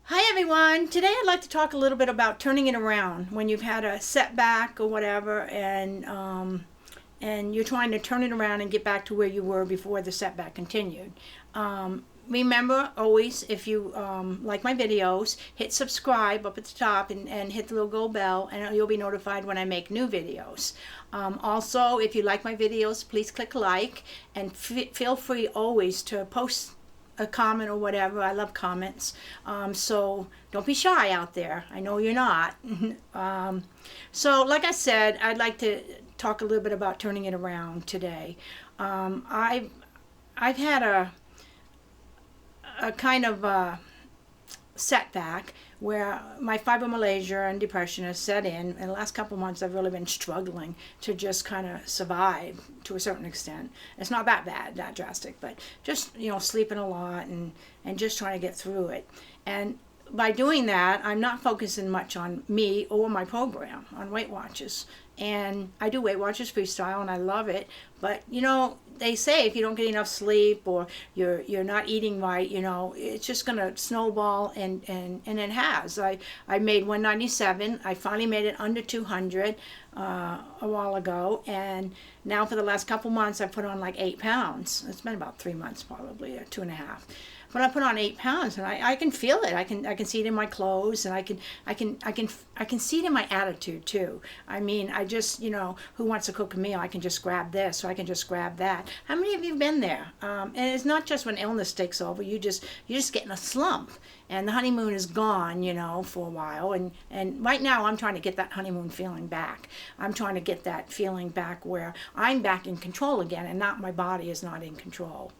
Hi everyone. Today I'd like to talk a little bit about turning it around when you've had a setback or whatever, and you're trying to turn it around and get back to where you were before the setback continued. Remember always, if you like my videos, hit subscribe up at the top and hit the little gold bell, and you'll be notified when I make new videos. Also, if you like my videos, please click like, and feel free always to post a comment or whatever. I love comments. So don't be shy out there. I know you're not. So like I said, I'd like to talk a little bit about turning it around today. I've had a kind of setback where my fibromyalgia and depression has set in. In the last couple months, I've really been struggling to just kind of survive to a certain extent. It's not that bad, that drastic, but just, sleeping a lot and just trying to get through it. And by doing that, I'm not focusing much on me or my program, on Weight Watchers. And I do Weight Watchers freestyle, and I love it. But, they say if you don't get enough sleep or you're not eating right, it's just going to snowball, and it has. I made 197. I finally made it under 200 a while ago, and now for the last couple months I put on like 8 pounds. It's been about 3 months probably, or 2.5. But I put on 8 pounds, and I can feel it. I can see it in my clothes, and I can see it in my attitude too. I mean, I just, who wants to cook a meal? I can just grab this, or I can just grab that. How many of you have been there? And it's not just when illness takes over. You just get in a slump, and the honeymoon is gone, for a while. And right now I'm trying to get that honeymoon feeling back. I'm trying to get that feeling back where I'm back in control again, and not my body is not in control.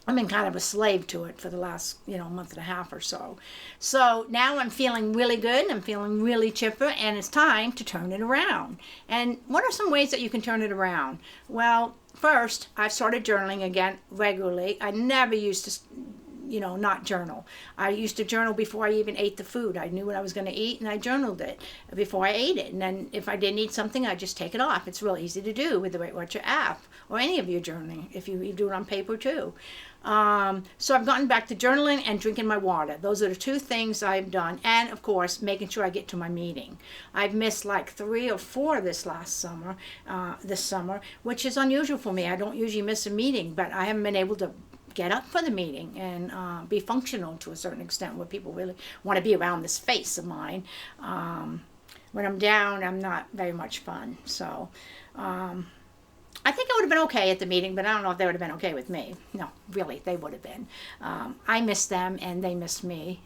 I've been kind of a slave to it for the last, month and a half or so. So now I'm feeling really good. I'm feeling really chipper, and it's time to turn it around. And what are some ways that you can turn it around? Well, first, I've started journaling again regularly. I never used to, not journal. I used to journal before I even ate the food. I knew what I was going to eat, and I journaled it before I ate it. And then if I didn't eat something, I just take it off. It's real easy to do with the Weight Watcher app, or any of your journaling, if you do it on paper too. So I've gotten back to journaling and drinking my water. Those are the two things I've done. And of course, making sure I get to my meeting. I've missed like 3 or 4 this summer, which is unusual for me. I don't usually miss a meeting, but I haven't been able to get up for the meeting and be functional to a certain extent, where people really want to be around this face of mine. When I'm down, I'm not very much fun. So I think I would have been okay at the meeting, but I don't know if they would have been okay with me. No, really, they would have been. I missed them, and they missed me.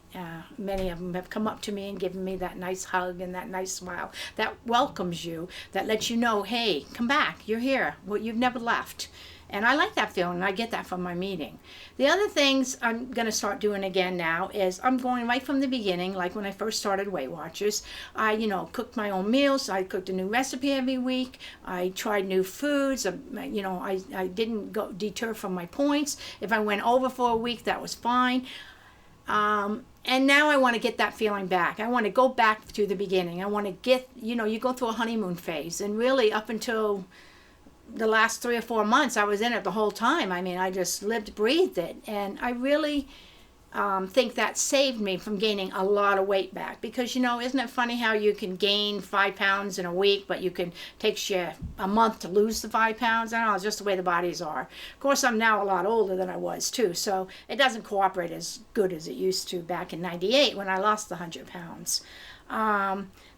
Many of them have come up to me and given me that nice hug and that nice smile that welcomes you, that lets you know, hey, come back, you're here. Well, you've never left. And I like that feeling. I get that from my meeting. The other things I'm going to start doing again now is I'm going right from the beginning, like when I first started Weight Watchers. I, cooked my own meals. I cooked a new recipe every week. I tried new foods. I didn't deter from my points. If I went over for a week, that was fine. And now I want to get that feeling back. I want to go back to the beginning. I want to get, you go through a honeymoon phase, and really up until the last 3 or 4 months, I was in it the whole time. I mean, I just lived, breathed it. And I really think that saved me from gaining a lot of weight back. Because, isn't it funny how you can gain 5 pounds in a week, but takes you a month to lose the 5 pounds? I don't know, it's just the way the bodies are. Of course, I'm now a lot older than I was, too. So it doesn't cooperate as good as it used to back in '98 when I lost the 100 pounds.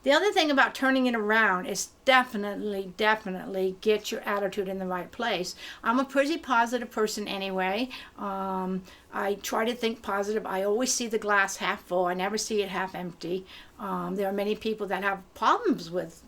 The other thing about turning it around is definitely get your attitude in the right place. I'm a pretty positive person anyway. I try to think positive. I always see the glass half full. I never see it half empty. There are many people that have problems with,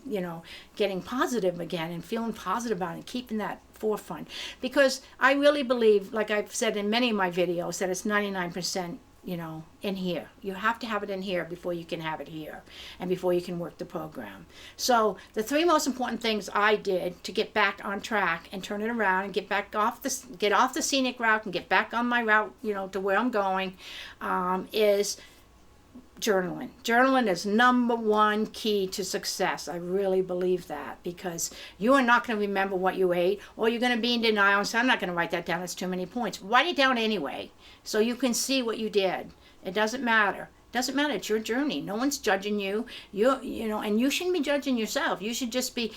getting positive again and feeling positive about it and keeping that forefront. Because I really believe, like I've said in many of my videos, that it's 99% in here. You have to have it in here before you can have it here, and before you can work the program. So the 3 most important things I did to get back on track and turn it around and get off the scenic route and get back on my route, to where I'm going, is journaling. Journaling is number one key to success. I really believe that, because you are not going to remember what you ate, or you're going to be in denial and say, I'm not going to write that down. It's too many points. Write it down anyway, so you can see what you did. It doesn't matter. Doesn't matter. It's your journey. No one's judging you. You know, and you shouldn't be judging yourself. You should just be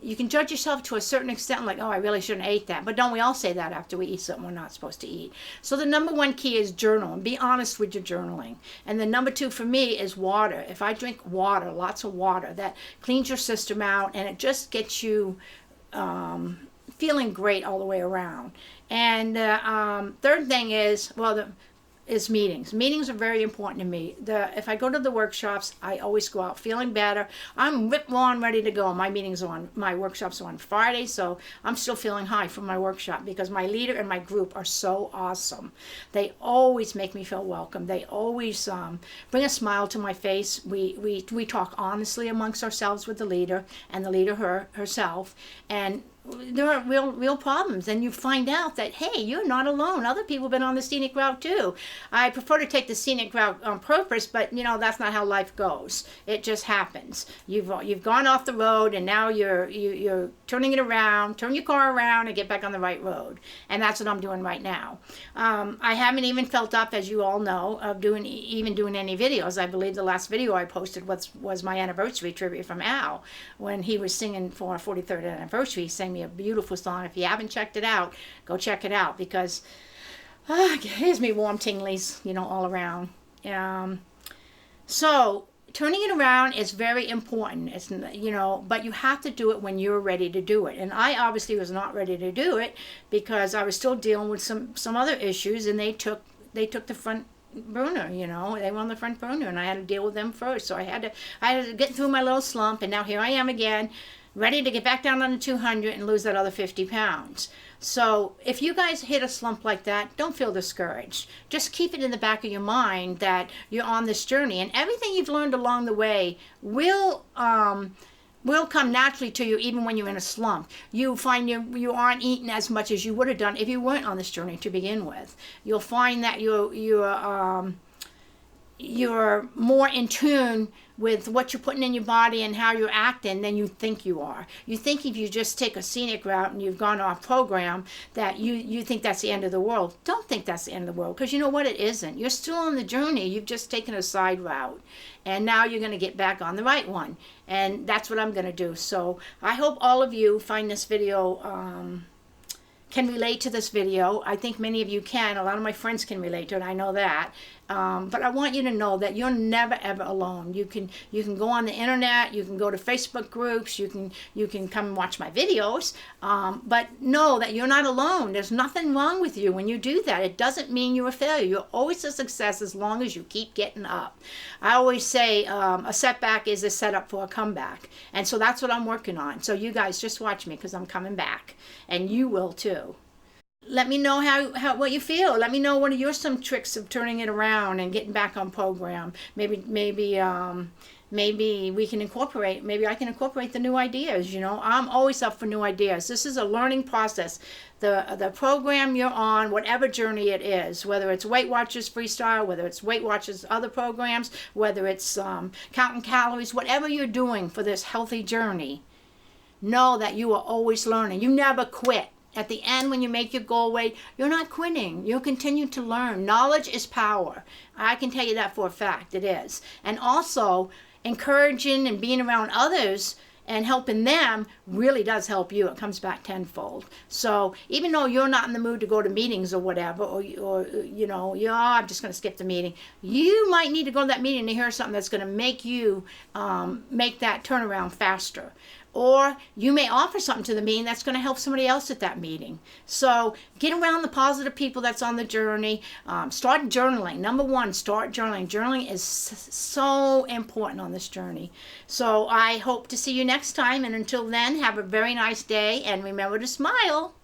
you can judge yourself to a certain extent, like, oh, I really shouldn't have ate that. But don't we all say that after we eat something we're not supposed to eat? So the number one key is journal, and be honest with your journaling. And the number two for me is water. If I drink water, lots of water, that cleans your system out, and it just gets you feeling great all the way around. And third thing is, well, is meetings. Meetings are very important to me. If I go to the workshops, I always go out feeling better. I'm ripped on, ready to go. My workshops are on Friday, so I'm still feeling high from my workshop because my leader and my group are so awesome. They always make me feel welcome. They always bring a smile to my face. We talk honestly amongst ourselves with the leader and the leader herself, and there are real problems, and you find out that, hey, you're not alone. Other people have been on the scenic route too. I prefer to take the scenic route on purpose, but you know, that's not how life goes. It just happens. You've gone off the road, and now you're turning it around, turn your car around and get back on the right road. And that's what I'm doing right now. I haven't even felt up, as you all know, of doing any videos. I believe the last video I posted was my anniversary tribute from Al, when he was singing for our 43rd anniversary. He sang me a beautiful song. If you haven't checked it out, go check it out, because it gives me warm tinglies, you know, all around. So turning it around is very important. It's, you know, but you have to do it when you're ready to do it. And I obviously was not ready to do it because I was still dealing with some other issues, and they took the front burner, you know. They were on the front burner, and I had to deal with them first. So I had to get through my little slump, and now here I am again, ready to get back down on the 200 and lose that other 50 pounds. So if you guys hit a slump like that, don't feel discouraged. Just keep it in the back of your mind that you're on this journey, and everything you've learned along the way will come naturally to you, even when you're in a slump. You find you aren't eating as much as you would have done if you weren't on this journey to begin with. You'll find that you're more in tune with what you're putting in your body and how you're acting than you think you are. You think if you just take a scenic route and you've gone off program that you think that's the end of the world. Don't think that's the end of the world, because you know what, it isn't. You're still on the journey. You've just taken a side route, and now you're going to get back on the right one, and that's what I'm going to do. So I hope all of you find this video can relate to this video. I think many of you can. A lot of my friends can relate to it. I know that. But I want you to know that you're never ever alone. You can go on the internet. You can go to Facebook groups. You can come and watch my videos. But know that you're not alone. There's nothing wrong with you when you do that. It doesn't mean you're a failure. You're always a success as long as you keep getting up. I always say a setback is a setup for a comeback. And so that's what I'm working on. So you guys just watch me, because I'm coming back. And you will too. Let me know what you feel. Let me know what are your some tricks of turning it around and getting back on program. Maybe we can incorporate. Maybe I can incorporate the new ideas. You know, I'm always up for new ideas. This is a learning process. The program you're on, whatever journey it is, whether it's Weight Watchers Freestyle, whether it's Weight Watchers other programs, whether it's counting calories, whatever you're doing for this healthy journey, know that you are always learning. You never quit. At the end, when you make your goal weight, you're not quitting. You'll continue to learn. Knowledge is power. I can tell you that for a fact. It is. And also, encouraging and being around others and helping them really does help you. It comes back tenfold. So even though you're not in the mood to go to meetings or whatever, or you know, I'm just going to skip the meeting, you might need to go to that meeting to hear something that's going to make you make that turnaround faster. Or you may offer something to the meeting that's going to help somebody else at that meeting. So get around the positive people that's on the journey. Start journaling. Number one, start journaling. Journaling is so important on this journey. So I hope to see you next time. And until then, have a very nice day. And remember to smile.